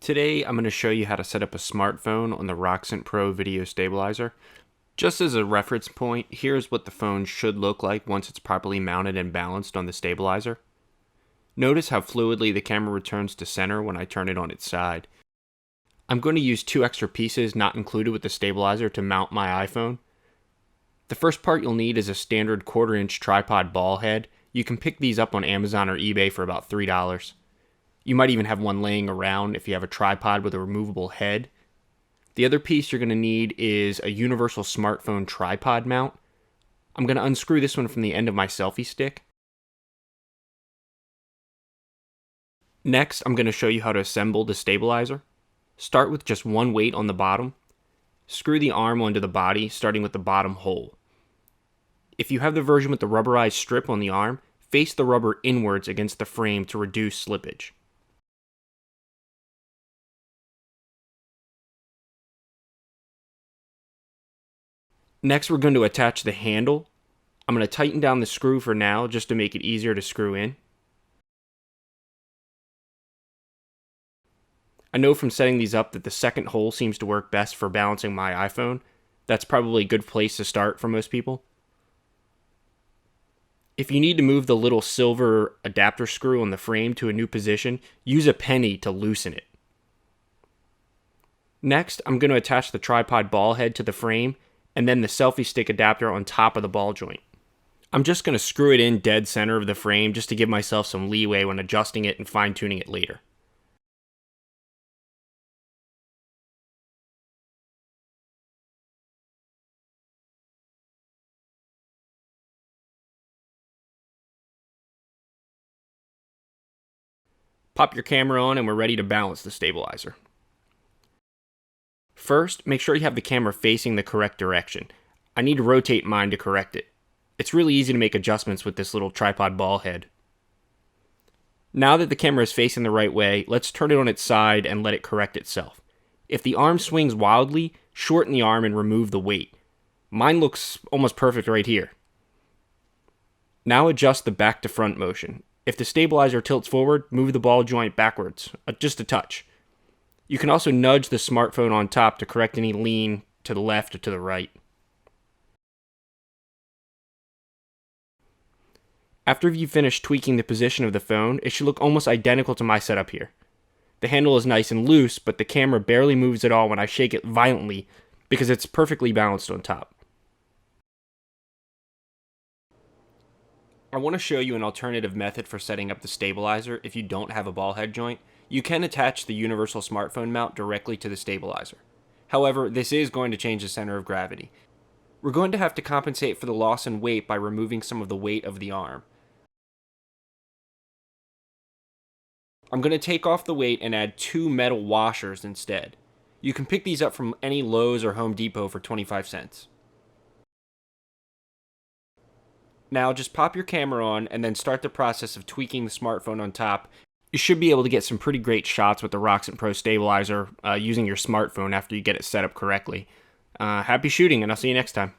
Today, I'm going to show you how to set up a smartphone on the Roxant Pro Video Stabilizer. Just as a reference point, here's what the phone should look like once it's properly mounted and balanced on the stabilizer. Notice how fluidly the camera returns to center when I turn it on its side. I'm going to use 2 extra pieces not included with the stabilizer to mount my iPhone. The first part you'll need is a standard 1/4-inch tripod ball head. You can pick these up on Amazon or eBay for about $3. You might even have one laying around if you have a tripod with a removable head. The other piece you're going to need is a universal smartphone tripod mount. I'm going to unscrew this one from the end of my selfie stick. Next, I'm going to show you how to assemble the stabilizer. Start with just one weight on the bottom. Screw the arm onto the body, starting with the bottom hole. If you have the version with the rubberized strip on the arm, face the rubber inwards against the frame to reduce slippage. Next, we're going to attach the handle. I'm going to tighten down the screw for now just to make it easier to screw in. I know from setting these up that the second hole seems to work best for balancing my iPhone. That's probably a good place to start for most people. If you need to move the little silver adapter screw on the frame to a new position, use a penny to loosen it. Next, I'm going to attach the tripod ball head to the frame and then the selfie stick adapter on top of the ball joint. I'm just going to screw it in dead center of the frame just to give myself some leeway when adjusting it and fine-tuning it later. Pop your camera on and we're ready to balance the stabilizer. First, make sure you have the camera facing the correct direction. I need to rotate mine to correct it. It's really easy to make adjustments with this little tripod ball head. Now that the camera is facing the right way, let's turn it on its side and let it correct itself. If the arm swings wildly, shorten the arm and remove the weight. Mine looks almost perfect right here. Now adjust the back to front motion. If the stabilizer tilts forward, move the ball joint backwards, just a touch. You can also nudge the smartphone on top to correct any lean to the left or to the right. After you've finished tweaking the position of the phone, it should look almost identical to my setup here. The handle is nice and loose, but the camera barely moves at all when I shake it violently because it's perfectly balanced on top. I want to show you an alternative method for setting up the stabilizer if you don't have a ball head joint. You can attach the universal smartphone mount directly to the stabilizer. However, this is going to change the center of gravity. We're going to have to compensate for the loss in weight by removing some of the weight of the arm. I'm going to take off the weight and add 2 metal washers instead. You can pick these up from any Lowe's or Home Depot for 25 cents. Now just pop your camera on and then start the process of tweaking the smartphone on top. You should be able to get some pretty great shots with the Roxant Pro Stabilizer using your smartphone after you get it set up correctly. Happy shooting, and I'll see you next time.